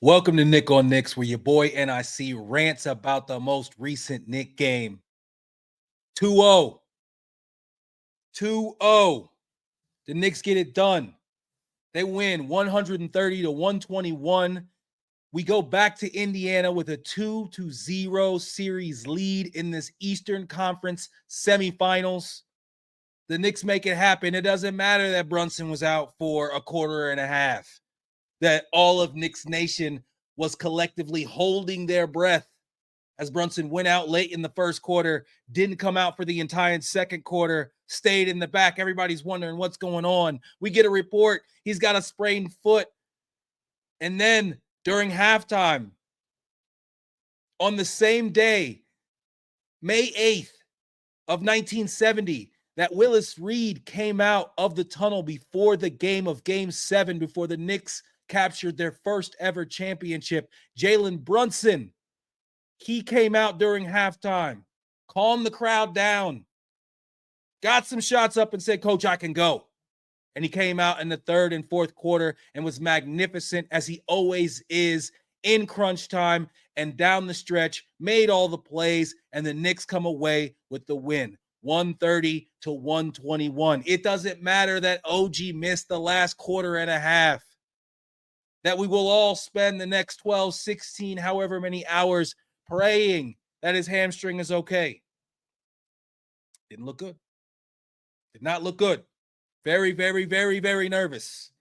Welcome to Nick on Knicks, where your boy N.I.C rants about the most recent Knick game. 2-0. 2-0. The Knicks get it done. They win 130 to 121. We go back to Indiana with a 2-0 series lead in this Eastern Conference semifinals. The Knicks make it happen. It doesn't matter that Brunson was out for a quarter and a half, that all of Knicks Nation was collectively holding their breath as Brunson went out late in the first quarter, didn't come out for the entire second quarter, stayed in the back. Everybody's wondering what's going on. We get a report he's got a sprained foot. And then during halftime, on the same day, May 8th of 1970, that Willis Reed came out of the tunnel before the game of Game 7, before the Knicks captured their first ever championship. Jalen Brunson, he came out during halftime, calmed the crowd down, got some shots up and said, "Coach, I can go." And he came out in the third and fourth quarter and was magnificent, as he always is, in crunch time and down the stretch, made all the plays, and the Knicks come away with the win, 130 to 121. It doesn't matter that OG missed the last quarter and a half, that we will all spend the next 12, 16, however many hours praying that his hamstring is okay. Didn't look good. Did not look good. Very, very, very, very nervous.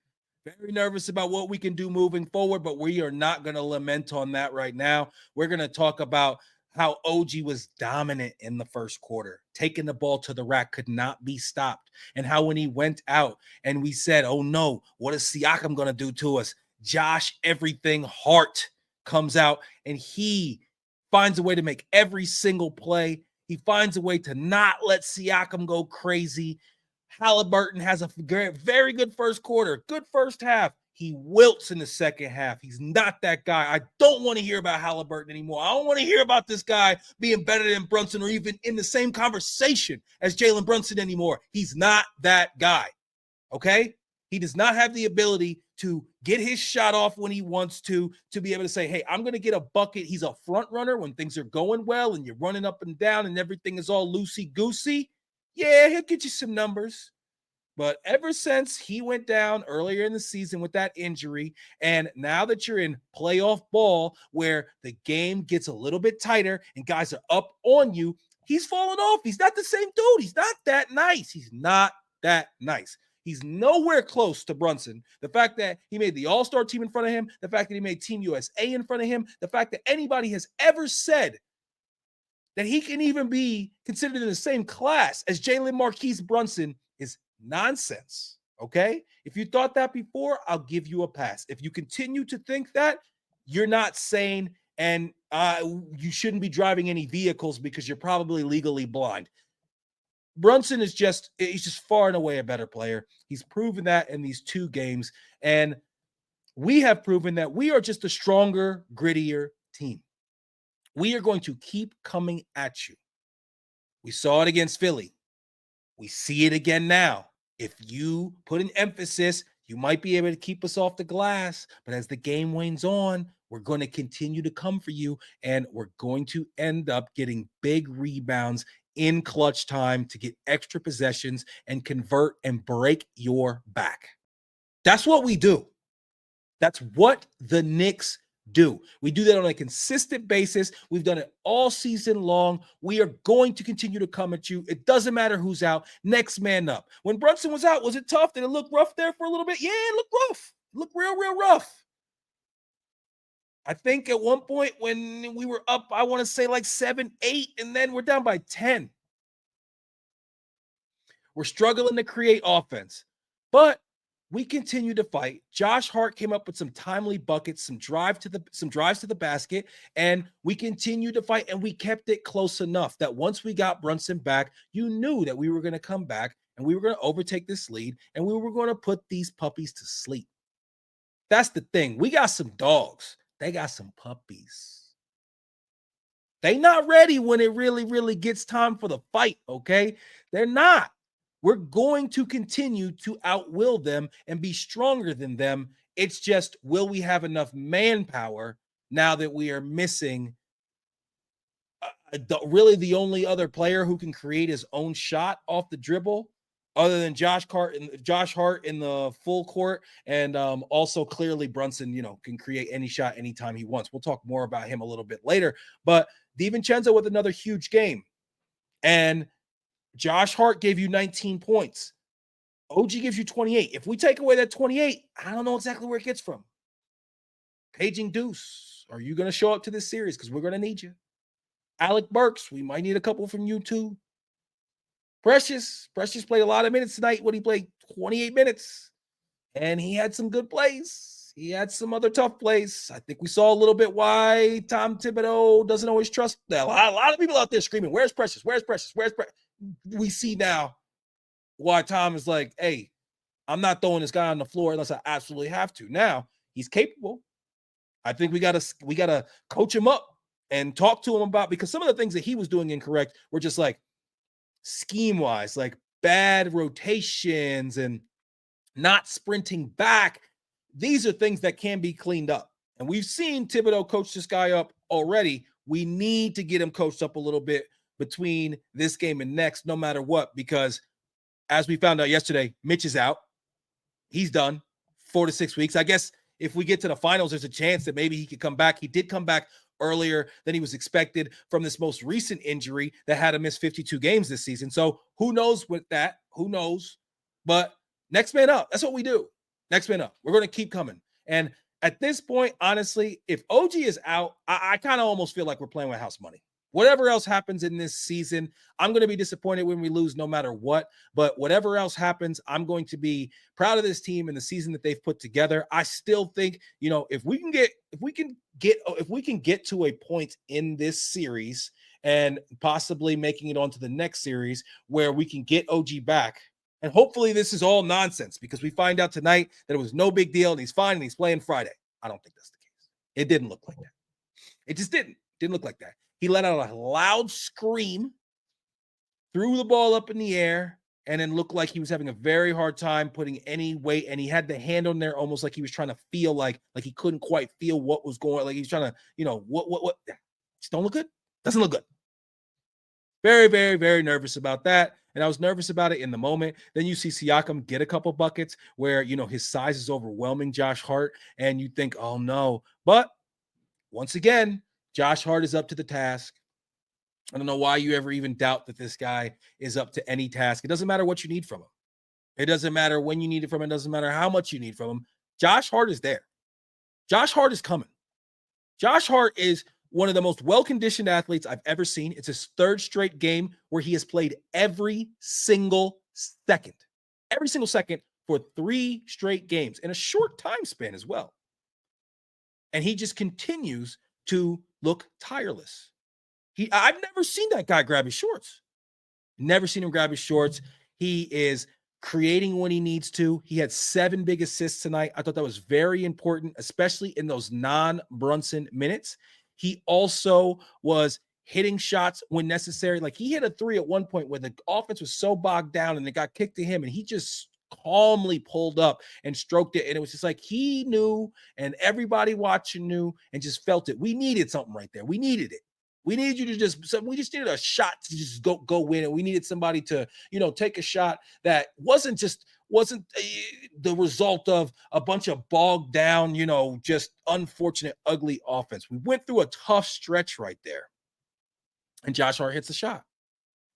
Very nervous about what we can do moving forward, but we are not going to lament on that right now. We're going to talk about how OG was dominant in the first quarter, taking the ball to the rack, could not be stopped, and how when he went out and we said, "Oh no, what is Siakam going to do to us?" Josh Everything Hart comes out and he finds a way to make every single play. He finds a way to not let Siakam go crazy. Halliburton has a very good first quarter, good first half. He wilts in the second half. He's not that guy. I don't want to hear about Halliburton anymore. I don't want to hear about this guy being better than Brunson or even in the same conversation as Jalen Brunson anymore. He's not that guy, okay? He does not have the ability to get his shot off when he wants to be able to say, "Hey, I'm going to get a bucket." He's a front runner when things are going well and you're running up and down and everything is all loosey-goosey. Yeah, he'll get you some numbers. But ever since he went down earlier in the season with that injury, and now that you're in playoff ball where the game gets a little bit tighter and guys are up on you, he's fallen off. He's not the same dude. He's not that nice. He's not that nice. He's nowhere close to Brunson. The fact that he made the All-Star team in front of him, the fact that he made Team USA in front of him, the fact that anybody has ever said that he can even be considered in the same class as Jalen Marquise Brunson is nonsense, okay? If you thought that before, I'll give you a pass. If you continue to think that, you're not sane, and you shouldn't be driving any vehicles because you're probably legally blind. Brunson is he's just far and away a better player. He's proven that in these two games, and we have proven that we are just a stronger, grittier team. We are going to keep coming at you. We saw it against Philly. We see it again now. If you put an emphasis, you might be able to keep us off the glass, but as the game wanes on, we're going to continue to come for you, and we're going to end up getting big rebounds in clutch time to get extra possessions and convert and break your back. That's what we do. That's what the Knicks do. We do that on a consistent basis. We've done it all season long. We are going to continue to come at you. It doesn't matter who's out. Next man up. When Brunson was out, was it tough? Did it look rough there for a little bit? Yeah, it looked rough. It looked real rough. I think at one point when we were up, I want to say like 7-8, and then we're down by 10. We're struggling to create offense, but we continue to fight. Josh Hart came up with some timely buckets, some drives to the basket, and we continue to fight, and we kept it close enough that once we got Brunson back, you knew that we were going to come back and we were going to overtake this lead, and we were going to put these puppies to sleep. That's the thing. We got some dogs. They got some puppies. They not ready when it really gets time for the fight, okay? They're not. We're going to continue to outwill them and be stronger than them It's just, will we have enough manpower now that we are missing really the only other player who can create his own shot off the dribble, other than Josh Hart in the full court, and also clearly Brunson, can create any shot anytime he wants. We'll talk more about him a little bit later. But DiVincenzo with another huge game, and Josh Hart gave you 19 points. OG gives you 28. If we take away that 28, I don't know exactly where it gets from. Paging Deuce, are you going to show up to this series? Because we're going to need you. Alec Burks, we might need a couple from you too. Precious played a lot of minutes tonight. He played 28 minutes, and he had some good plays. He had some other tough plays. I think we saw a little bit why Tom Thibodeau doesn't always trust that. A lot of people out there screaming, "Where's Precious? Where's Precious? Where's Precious?" We see now why Tom is like, "Hey, I'm not throwing this guy on the floor unless I absolutely have to." Now he's capable. I think we gotta coach him up and talk to him about, because some of the things that he was doing incorrect were just like scheme wise, like bad rotations and not sprinting back. These are things that can be cleaned up. And we've seen Thibodeau coach this guy up already. We need to get him coached up a little bit between this game and next, no matter what, because as we found out yesterday, Mitch is out. He's done 4 to 6 weeks. I guess if we get to the finals, there's a chance that maybe he could come back. He did come back earlier than he was expected from this most recent injury that had him miss 52 games this season. So who knows with that? Who knows? But next man up. That's what we do. Next man up. We're going to keep coming. And at this point, honestly, if OG is out, I kind of almost feel like we're playing with house money. Whatever else happens in this season, I'm going to be disappointed when we lose no matter what. But whatever else happens, I'm going to be proud of this team and the season that they've put together. I still think, if we can get to a point in this series and possibly making it onto the next series where we can get OG back. And hopefully this is all nonsense, because we find out tonight that it was no big deal and he's fine and he's playing Friday. I don't think that's the case. It didn't look like that. It just didn't look like that. He let out a loud scream, threw the ball up in the air, and then looked like he was having a very hard time putting any weight. And he had the hand on there almost like he was trying to feel like he couldn't quite feel what was going on. Like he was trying to, what? Just don't look good. Doesn't look good. Very, very, very nervous about that. And I was nervous about it in the moment. Then you see Siakam get a couple buckets where, his size is overwhelming Josh Hart. And you think, oh no. But once again, Josh Hart is up to the task. I don't know why you ever even doubt that this guy is up to any task. It doesn't matter what you need from him. It doesn't matter when you need it from him. It doesn't matter how much you need from him. Josh Hart is there. Josh Hart is coming. Josh Hart is one of the most well-conditioned athletes I've ever seen. It's his third straight game where he has played every single second for 3 straight games in a short time span as well. And he just continues to look tireless. I've never seen that guy grab his shorts. Never seen him grab his shorts. He is creating when he needs to. He had 7 big assists tonight. I thought that was very important, especially in those non-Brunson minutes. He also was hitting shots when necessary. Like he hit a 3 at one point where the offense was so bogged down and it got kicked to him, and he just calmly pulled up and stroked it. And it was just like he knew, and everybody watching knew and just felt it. We needed something right there. We needed it. We needed you to we just needed a shot to just go win it. We needed somebody to, take a shot that wasn't the result of a bunch of bogged down, just unfortunate, ugly offense. We went through a tough stretch right there. And Josh Hart hits a shot.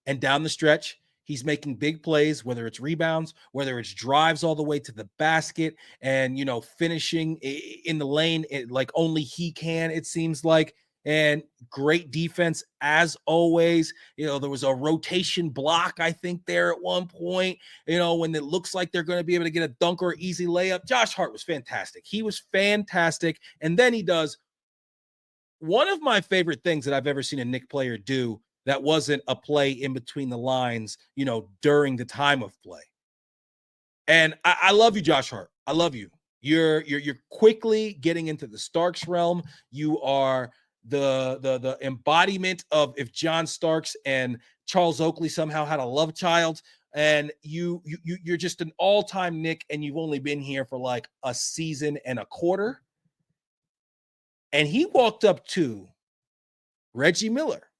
And down the stretch, he's making big plays, whether it's rebounds, whether it's drives all the way to the basket and, finishing in the lane like only he can, it seems like. And great defense as always. There was a rotation block, I think, there at one point, when it looks like they're going to be able to get a dunk or easy layup. Josh Hart was fantastic. He was fantastic. And then he does one of my favorite things that I've ever seen a Knicks player do that wasn't a play in between the lines, during the time of play. And I love you, Josh Hart. I love you. You're quickly getting into the Starks realm. You are the embodiment of if John Starks and Charles Oakley somehow had a love child. and you're just an all-time Knick, and you've only been here for like a season and a quarter. And he walked up to Reggie Miller,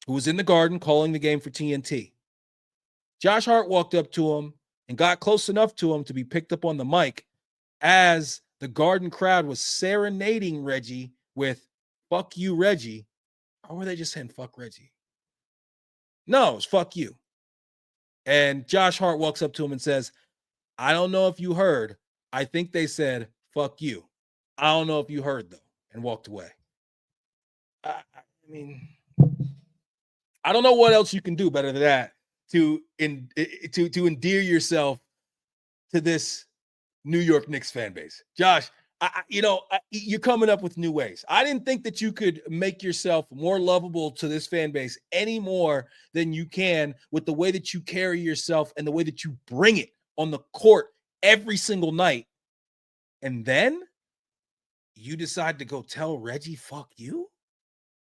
who was in the Garden calling the game for TNT. Josh Hart walked up to him and got close enough to him to be picked up on the mic as the Garden crowd was serenading Reggie with "fuck you, Reggie." Or were they just saying "fuck Reggie"? No, it's "fuck you." And Josh Hart walks up to him and says, "I don't know if you heard. I think they said "fuck you." I don't know if you heard though," and walked away. I mean, I don't know what else you can do better than that to endear yourself to this New York Knicks fan base. Josh, you're coming up with new ways. I didn't think that you could make yourself more lovable to this fan base any more than you can with the way that you carry yourself and the way that you bring it on the court every single night. And then you decide to go tell Reggie, "fuck you"?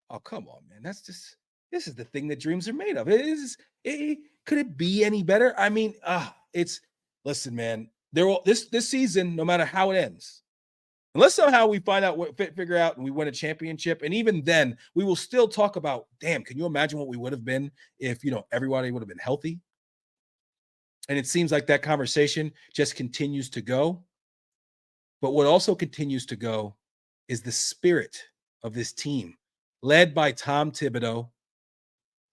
Oh, come on, man. This is the thing that dreams are made of. Could it be any better? I mean, listen, man. This season, no matter how it ends, unless somehow we find out figure out and we win a championship, and even then, we will still talk about, damn, can you imagine what we would have been if everybody would have been healthy? And it seems like that conversation just continues to go. But what also continues to go is the spirit of this team, led by Tom Thibodeau,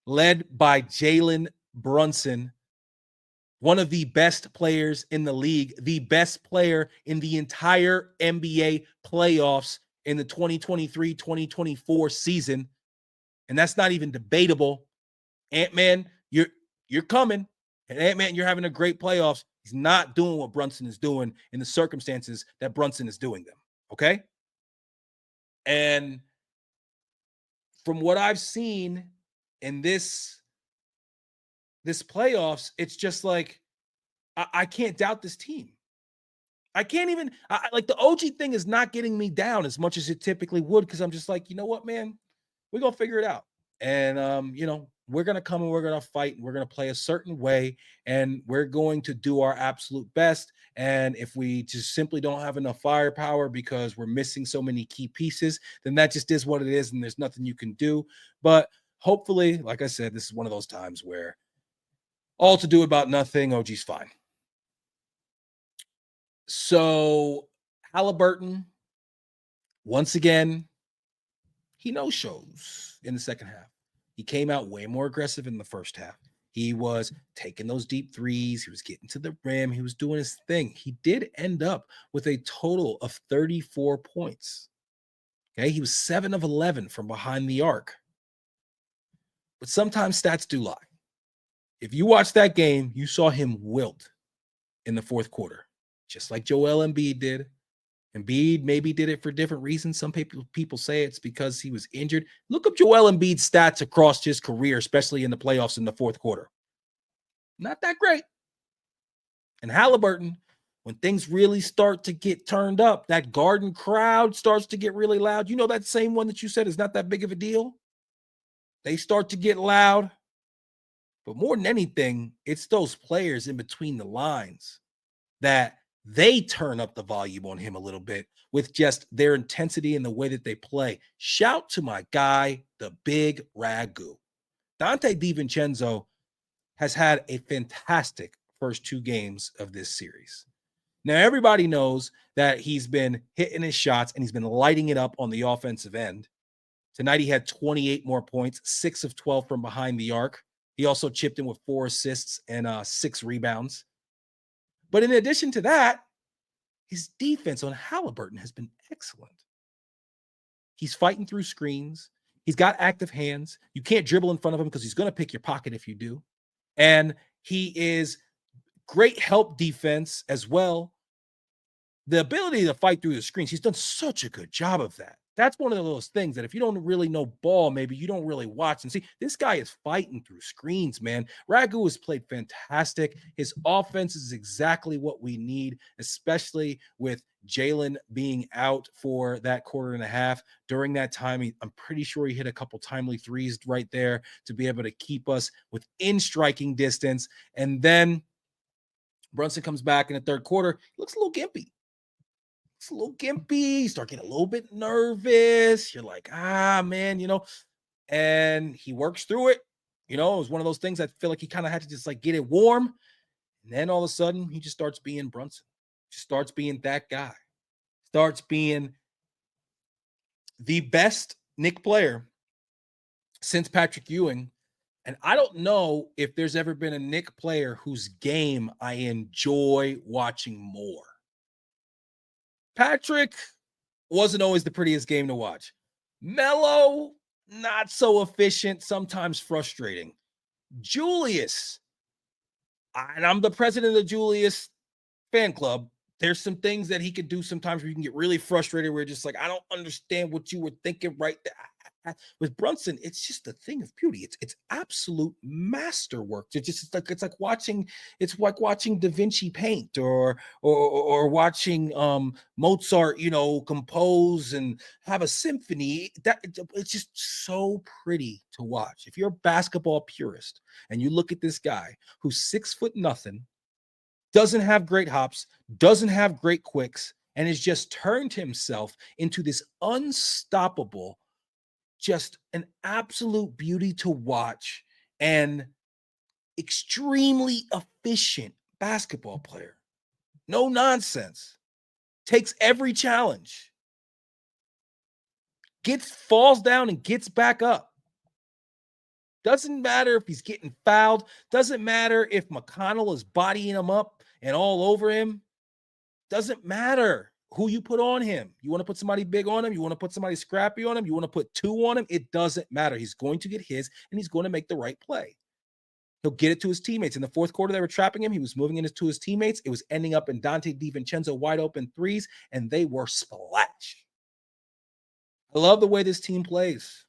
led by Jalen Brunson, one of the best players in the league, the best player in the entire NBA playoffs in the 2023-2024 season. And that's not even debatable. Ant-Man, you're coming. And Ant-Man, you're having a great playoffs. He's not doing what Brunson is doing in the circumstances that Brunson is doing them. Okay? And from what I've seen in this playoffs, it's just like I can't doubt this team. I can't even like the OG thing is not getting me down as much as it typically would, because I'm just like, you know what, man, we're gonna figure it out. And we're gonna come and we're gonna fight and we're gonna play a certain way and we're going to do our absolute best. And if we just simply don't have enough firepower because we're missing so many key pieces, then that just is what it is, and there's nothing you can do. But hopefully, like I said, this is one of those times where all to do about nothing. OG's fine. So Halliburton, once again, he no-shows in the second half. He came out way more aggressive in the first half. He was taking those deep threes. He was getting to the rim. He was doing his thing. He did end up with a total of 34 points. Okay, he was 7 of 11 from behind the arc. But sometimes stats do lie. If you watch that game, you saw him wilt in the fourth quarter, just like Joel Embiid did. Embiid maybe did it for different reasons. Some people say it's because he was injured. Look up Joel Embiid's stats across his career, especially in the playoffs in the fourth quarter. Not that great. And Halliburton, when things really start to get turned up, that Garden crowd starts to get really loud. You know, that same one that you said is not that big of a deal? They start to get loud. But more than anything, it's those players in between the lines that they turn up the volume on him a little bit with just their intensity and the way that they play. Shout to my guy, the big Ragu. Dante DiVincenzo has had a fantastic first 2 games of this series. Now, everybody knows that he's been hitting his shots and he's been lighting it up on the offensive end. Tonight, he had 28 more points, 6 of 12 from behind the arc. He also chipped in with 4 assists and 6 rebounds. But in addition to that, his defense on Halliburton has been excellent. He's fighting through screens. He's got active hands. You can't dribble in front of him because he's going to pick your pocket if you do. And he is great help defense as well. The ability to fight through the screens, he's done such a good job of that. That's one of those things that if you don't really know ball, maybe you don't really watch and see. This guy is fighting through screens, man. Ragu has played fantastic. His offense is exactly what we need, especially with Jalen being out for that quarter and a half. During that time, I'm pretty sure he hit a couple timely threes right there to be able to keep us within striking distance. And then Brunson comes back in the third quarter. He looks a little gimpy. It's a little gimpy. You start getting a little bit nervous. You're like, man, and he works through it. It was one of those things I feel like he kind of had to just like get it warm. And then all of a sudden, he just starts being Brunson, just starts being that guy, starts being the best Knicks player since Patrick Ewing. And I don't know if there's ever been a Knicks player whose game I enjoy watching more. Patrick wasn't always the prettiest game to watch. Melo, not so efficient, sometimes frustrating. Julius, and I'm the president of the Julius fan club. There's some things that he could do sometimes where you can get really frustrated, where you're just like, I don't understand what you were thinking right there. With Brunson, it's just a thing of beauty. It's absolute masterwork. It's like watching Da Vinci paint or watching Mozart, compose and have a symphony. It's just so pretty to watch. If you're a basketball purist and you look at this guy who's 6'0" doesn't have great hops, doesn't have great quicks, and has just turned himself into this unstoppable, just an absolute beauty to watch and extremely efficient basketball player. No nonsense. Takes every challenge. Falls down and gets back up. Doesn't matter if he's getting fouled. Doesn't matter if McConnell is bodying him up and all over him. Doesn't matter who you put on him. You want to put somebody big on him? You want to put somebody scrappy on him? You want to put two on him? It doesn't matter. He's going to get his, and he's going to make the right play. He'll get it to his teammates. In the fourth quarter, they were trapping him. He was moving into his teammates. It was ending up in Dante DiVincenzo wide open threes, and they were splash. I love the way this team plays.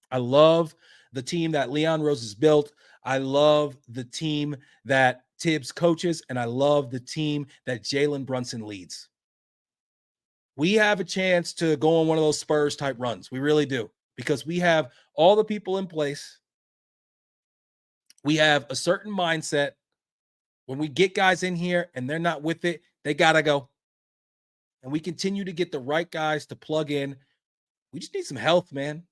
I love the team that Leon Rose has built. I love the team that Tibbs coaches, and I love the team that Jalen Brunson leads. We have a chance to go on one of those Spurs type runs. We really do, because we have all the people in place. We have a certain mindset. When we get guys in here and they're not with it, they got to go. And we continue to get the right guys to plug in. We just need some health, man.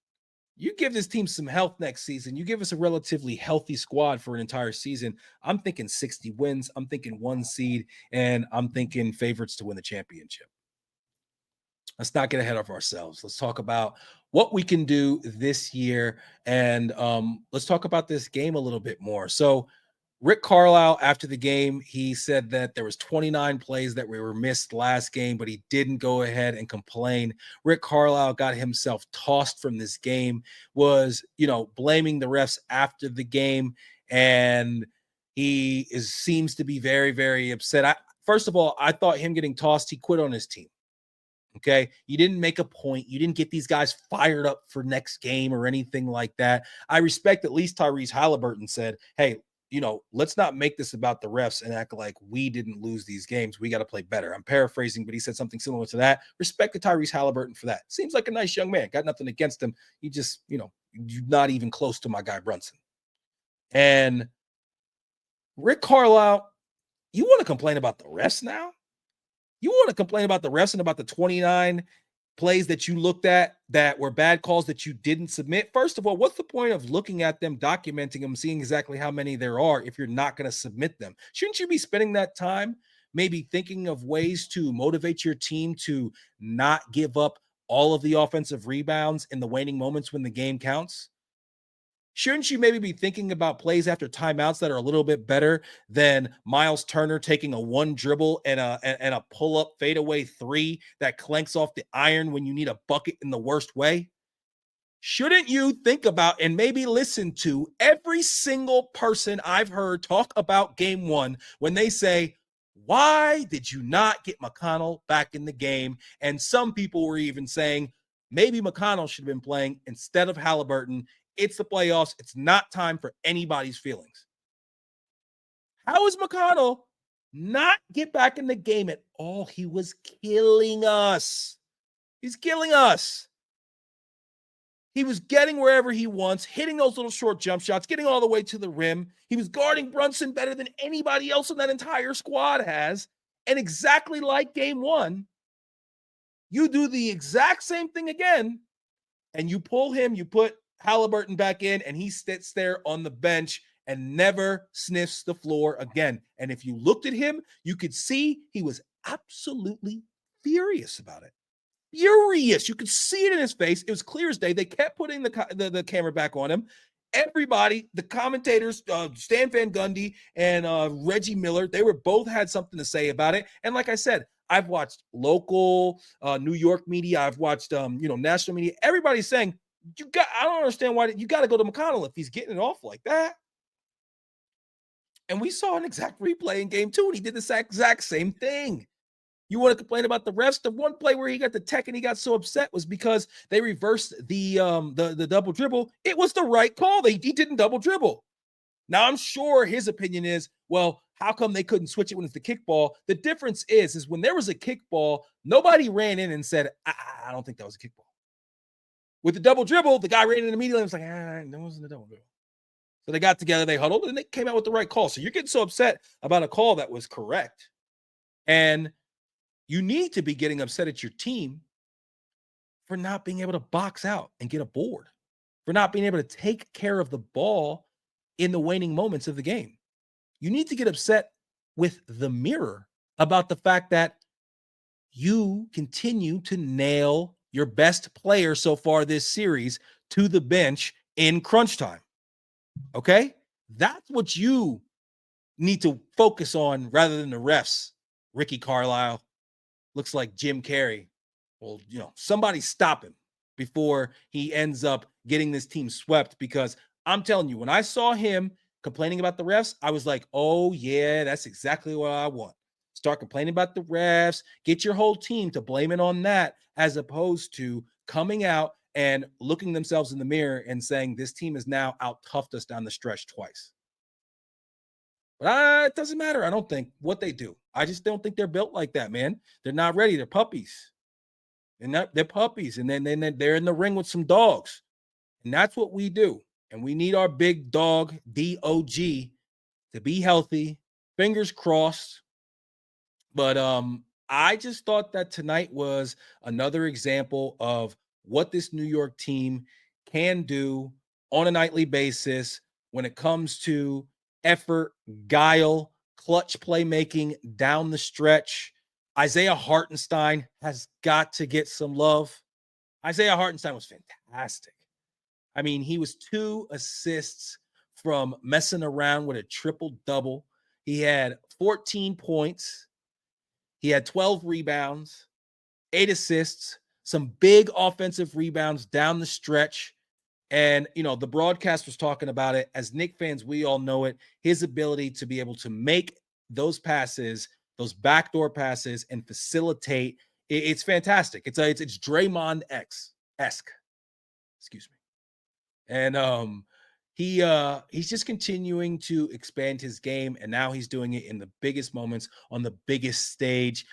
You give this team some health next season. You give us a relatively healthy squad for an entire season. I'm thinking 60 wins. I'm thinking 1 seed, and I'm thinking favorites to win the championship. Let's not get ahead of ourselves. Let's talk about what we can do this year, and let's talk about this game a little bit more. So Rick Carlisle, after the game, he said that there was 29 plays that were missed last game, but he didn't go ahead and complain. Rick Carlisle got himself tossed from this game, was, blaming the refs after the game, and he seems to be very, very upset. First of all, I thought him getting tossed, he quit on his team. Okay. You didn't make a point. You didn't get these guys fired up for next game or anything like that. I respect at least Tyrese Halliburton said, hey, let's not make this about the refs and act like we didn't lose these games. We got to play better. I'm paraphrasing, but he said something similar to that. Respect to Tyrese Halliburton for that. Seems like a nice young man. Got nothing against him. He just, you're not even close to my guy Brunson. And Rick Carlisle, you want to complain about the refs now? You want to complain about the refs and about the 29 plays that you looked at that were bad calls that you didn't submit? First of all, what's the point of looking at them, documenting them, seeing exactly how many there are if you're not going to submit them? Shouldn't you be spending that time maybe thinking of ways to motivate your team to not give up all of the offensive rebounds in the waning moments when the game counts? Shouldn't you maybe be thinking about plays after timeouts that are a little bit better than Miles Turner taking a one dribble and a pull-up fadeaway three that clanks off the iron when you need a bucket in the worst way? Shouldn't you think about and maybe listen to every single person I've heard talk about game one when they say, why did you not get McConnell back in the game? And some people were even saying, maybe McConnell should have been playing instead of Halliburton. It's the playoffs. It's not time for anybody's feelings. How is McConnell not get back in the game at all? He was killing us. He's killing us. He was getting wherever he wants, hitting those little short jump shots, getting all the way to the rim. He was guarding Brunson better than anybody else in that entire squad has. And exactly like game one, you do the exact same thing again, and you pull him, you put Halliburton back in, and he sits there on the bench and never sniffs the floor again. And if you looked at him, you could see he was absolutely furious about it. Furious. You could see it in his face. It was clear as day. They kept putting the camera back on him. Everybody, the commentators, Stan Van Gundy and Reggie Miller, they were both had something to say about it. And like I said, I've watched local New York media. I've watched national media. Everybody's saying, I don't understand why you got to go to McConnell if he's getting it off like that. And we saw an exact replay in game two, and he did the exact same thing. You want to complain about the refs? The one play where he got the tech and he got so upset was because they reversed the double dribble. It was the right call. He didn't double dribble. Now, I'm sure his opinion is, well, how come they couldn't switch it when it's the kickball? The difference is when there was a kickball, nobody ran in and said, I don't think that was a kickball. With the double dribble, the guy ran in immediately and was like, that wasn't a double dribble. So they got together, they huddled, and they came out with the right call. So you're getting so upset about a call that was correct. And you need to be getting upset at your team for not being able to box out and get a board, for not being able to take care of the ball in the waning moments of the game. You need to get upset with the mirror about the fact that you continue to nail your best player so far this series to the bench in crunch time. Okay? That's what you need to focus on rather than the refs. Ricky Carlisle looks like Jim Carrey. Well, somebody stop him before he ends up getting this team swept, because I'm telling you, when I saw him complaining about the refs, I was like, oh, yeah, that's exactly what I want. Start complaining about the refs, get your whole team to blame it on that, as opposed to coming out and looking themselves in the mirror and saying, this team has now out-toughed us down the stretch twice. But it doesn't matter, I don't think, what they do. I just don't think they're built like that, man. They're not ready. They're puppies. And they're puppies. And then they're in the ring with some dogs. And that's what we do. And we need our big dog, D-O-G, to be healthy. Fingers crossed. But I just thought that tonight was another example of what this New York team can do on a nightly basis when it comes to effort, guile, clutch playmaking down the stretch. Isaiah Hartenstein has got to get some love. Isaiah Hartenstein was fantastic. I mean, he was 2 assists from messing around with a triple-double. He had 14 points. He had 12 rebounds, 8 assists, some big offensive rebounds down the stretch. And, the broadcast was talking about it. As Knicks fans, we all know it. His ability to be able to make those passes, those backdoor passes, and facilitate, it's fantastic. It's Draymond-esque. Excuse me. And he's just continuing to expand his game, and now he's doing it in the biggest moments on the biggest stage.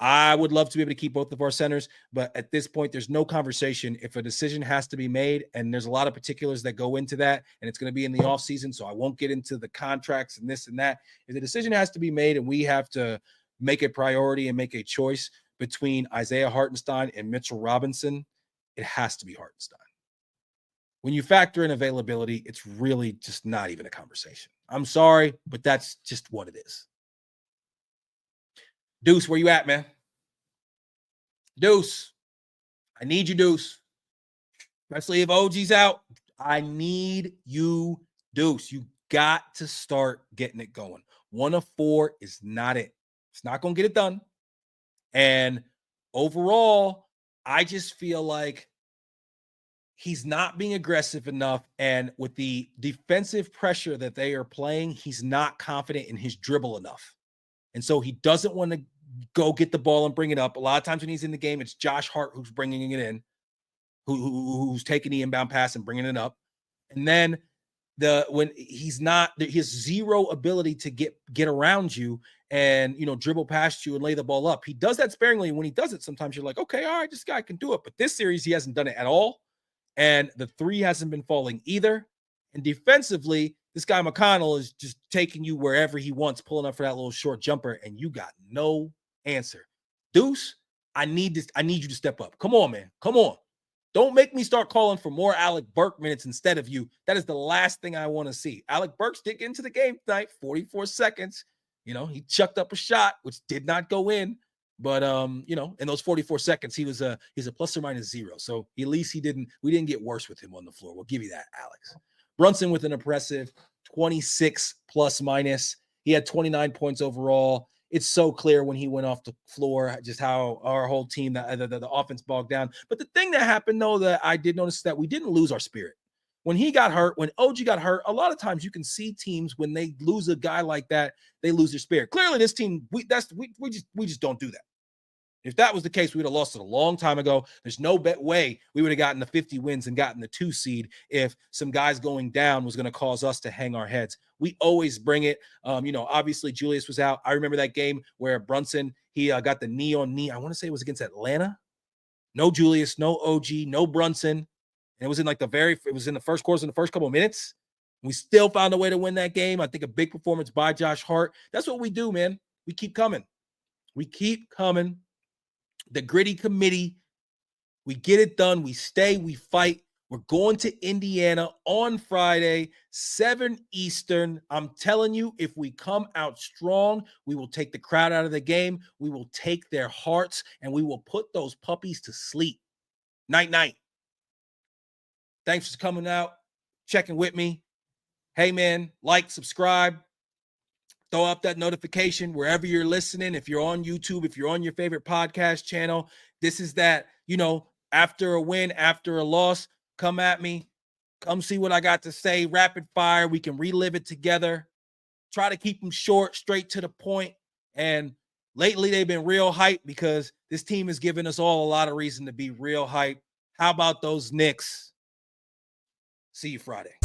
I would love to be able to keep both of our centers, but at this point, there's no conversation. If a decision has to be made, and there's a lot of particulars that go into that, and it's going to be in the offseason, so I won't get into the contracts and this and that. If the decision has to be made and we have to make a priority and make a choice between Isaiah Hartenstein and Mitchell Robinson, it has to be Hartenstein. When you factor in availability, it's really just not even a conversation. I'm sorry, but that's just what it is. Deuce, where you at, man? Deuce, I need you, Deuce. Especially if OG's out. I need you, Deuce. You got to start getting it going. 1 of 4 is not it. It's not going to get it done. And overall, I just feel like he's not being aggressive enough. And with the defensive pressure that they are playing, he's not confident in his dribble enough. And so he doesn't want to go get the ball and bring it up. A lot of times when he's in the game, it's Josh Hart who's bringing it in. who's taking the inbound pass and bringing it up. And then when he's not, his zero ability to get around you and, dribble past you and lay the ball up. He does that sparingly. When he does it, sometimes you're like, okay, all right, this guy can do it. But this series, he hasn't done it at all. And the three hasn't been falling either. And defensively, this guy McConnell is just taking you wherever he wants, pulling up for that little short jumper, and you got no answer. Deuce, I need you to step up. Come on, man. Come on. Don't make me start calling for more Alec Burks minutes instead of you. That is the last thing I want to see. Alec Burks did get into the game tonight, 44 seconds. He chucked up a shot, which did not go in. But in those 44 seconds, he's a plus or minus zero. So at least we didn't get worse with him on the floor. We'll give you that, Alex. Brunson with an impressive 26 plus minus. He had 29 points overall. It's so clear when he went off the floor just how our whole team, the offense bogged down. But the thing that happened, though, that I did notice is that we didn't lose our spirit. When he got hurt, when OG got hurt, a lot of times you can see teams when they lose a guy like that, they lose their spirit. Clearly, this team, we just don't do that. If that was the case, we would have lost it a long time ago. There's no way we would have gotten the 50 wins and gotten the 2 seed if some guys going down was going to cause us to hang our heads. We always bring it. Obviously Julius was out. I remember that game where Brunson, he got the knee on knee. I want to say it was against Atlanta. No Julius, no OG, no Brunson. And it was in the first quarter, in the first couple of minutes. We still found a way to win that game. I think a big performance by Josh Hart. That's what we do, man. We keep coming. The gritty committee, we get it done. We stay, we fight. We're going to Indiana on Friday, 7 Eastern. I'm telling you, if we come out strong, we will take the crowd out of the game. We will take their hearts, and we will put those puppies to sleep. Night, night. Thanks for coming out, checking with me. Hey, man, like, subscribe. Throw up that notification wherever you're listening. If you're on YouTube, if you're on your favorite podcast channel, this is that, after a win, after a loss, come at me. Come see what I got to say. Rapid fire. We can relive it together. Try to keep them short, straight to the point. And lately they've been real hype because this team has given us all a lot of reason to be real hype. How about those Knicks? See you Friday.